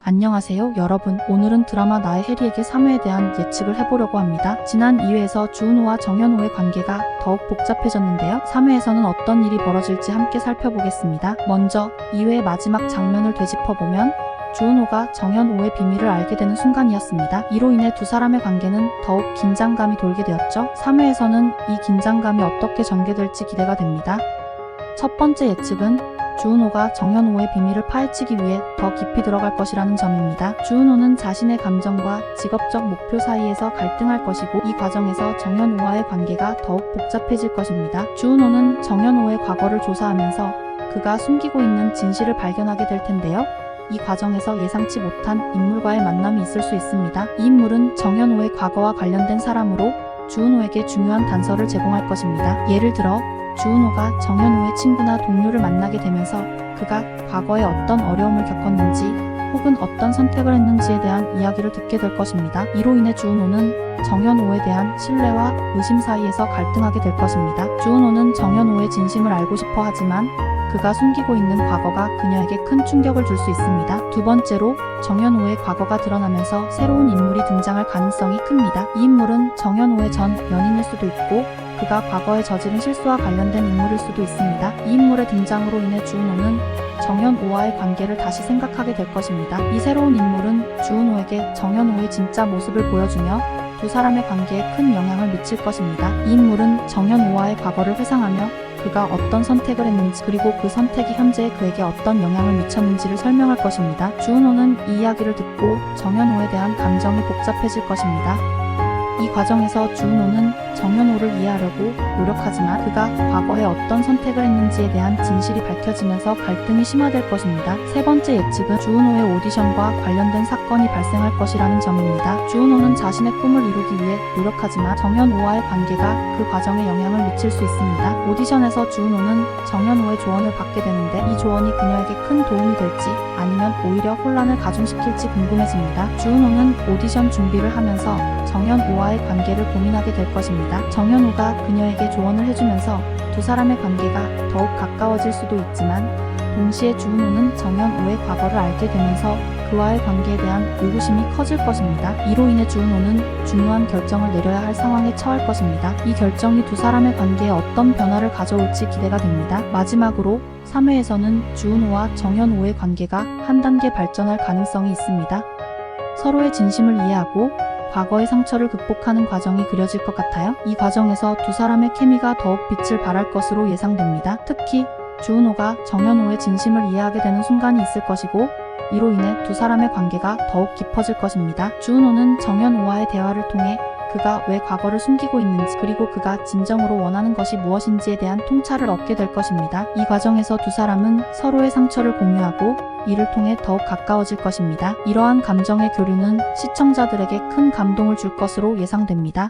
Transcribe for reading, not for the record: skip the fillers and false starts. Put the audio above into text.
안녕하세요 여러분. 오늘은 드라마 나의 해리에게 3회에 대한 예측을 해보려고 합니다. 지난 2회에서 주은호와 정현호의 관계가 더욱 복잡해졌는데요. 3회에서는 어떤 일이 벌어질지 함께 살펴보겠습니다. 먼저 2회의 마지막 장면을 되짚어보면 주은호가 정현호의 비밀을 알게 되는 순간이었습니다. 이로 인해 두 사람의 관계는 더욱 긴장감이 돌게 되었죠. 3회에서는 이 긴장감이 어떻게 전개될지 기대가 됩니다. 첫 번째 예측은 주은호가 정현호의 비밀을 파헤치기 위해 더 깊이 들어갈 것이라는 점입니다. 주은호는 자신의 감정과 직업적 목표 사이에서 갈등할 것이고 이 과정에서 정현호와의 관계가 더욱 복잡해질 것입니다. 주은호는 정현호의 과거를 조사하면서 그가 숨기고 있는 진실을 발견하게 될 텐데요. 이 과정에서 예상치 못한 인물과의 만남이 있을 수 있습니다. 이 인물은 정현호의 과거와 관련된 사람으로 주은호에게 중요한 단서를 제공할 것입니다. 예를 들어 주은호가 정현호의 친구나 동료를 만나게 되면서 그가 과거에 어떤 어려움을 겪었는지 혹은 어떤 선택을 했는지에 대한 이야기를 듣게 될 것입니다. 이로 인해 주은호는 정현호에 대한 신뢰와 의심 사이에서 갈등하게 될 것입니다. 주은호는 정현호의 진심을 알고 싶어 하지만 그가 숨기고 있는 과거가 그녀에게 큰 충격을 줄 수 있습니다. 두 번째로 정현호의 과거가 드러나면서 새로운 인물이 등장할 가능성이 큽니다. 이 인물은 정현호의 전 연인일 수도 있고 그가 과거에 저지른 실수와 관련된 인물일 수도 있습니다. 이 인물의 등장으로 인해 주은호는 정현호와의 관계를 다시 생각하게 될 것입니다. 이 새로운 인물은 주은호에게 정현호의 진짜 모습을 보여주며 두 사람의 관계에 큰 영향을 미칠 것입니다. 이 인물은 정현호와의 과거를 회상하며 그가 어떤 선택을 했는지 그리고 그 선택이 현재 그에게 어떤 영향을 미쳤는지를 설명할 것입니다. 주은호는 이 이야기를 듣고 정현호에 대한 감정이 복잡해질 것입니다. 이 과정에서 주은호는 정현호를 이해하려고 노력하지만 그가 과거에 어떤 선택을 했는지에 대한 진실이 밝혀지면서 갈등이 심화될 것입니다. 세 번째 예측은 주은호의 오디션과 관련된 사건이 발생할 것이라는 점입니다. 주은호는 자신의 꿈을 이루기 위해 노력하지만 정현호와의 관계가 그 과정에 영향을 미칠 수 있습니다. 오디션에서 주은호는 정현호의 조언을 받게 되는데 이 조언이 그녀에게 큰 도움이 될지 아니면 오히려 혼란을 가중시킬지 궁금해집니다. 주은호는 오디션 준비를 하면서 정현호와의 관계를 고민하게 될 것입니다. 정현호가 그녀에게 조언을 해주면서 두 사람의 관계가 더욱 가까워질 수도 있지만 동시에 주은호는 정현호의 과거를 알게 되면서 그와의 관계에 대한 의구심이 커질 것입니다. 이로 인해 주은호는 중요한 결정을 내려야 할 상황에 처할 것입니다. 이 결정이 두 사람의 관계에 어떤 변화를 가져올지 기대가 됩니다. 마지막으로 3회에서는 주은호와 정현호의 관계가 한 단계 발전할 가능성이 있습니다. 서로의 진심을 이해하고 과거의 상처를 극복하는 과정이 그려질 것 같아요. 이 과정에서 두 사람의 케미가 더욱 빛을 발할 것으로 예상됩니다. 특히 주은호가 정현호의 진심을 이해하게 되는 순간이 있을 것이고 이로 인해 두 사람의 관계가 더욱 깊어질 것입니다. 주은호는 정현호와의 대화를 통해 그가 왜 과거를 숨기고 있는지 그리고 그가 진정으로 원하는 것이 무엇인지에 대한 통찰을 얻게 될 것입니다. 이 과정에서 두 사람은 서로의 상처를 공유하고 이를 통해 더욱 가까워질 것입니다. 이러한 감정의 교류는 시청자들에게 큰 감동을 줄 것으로 예상됩니다.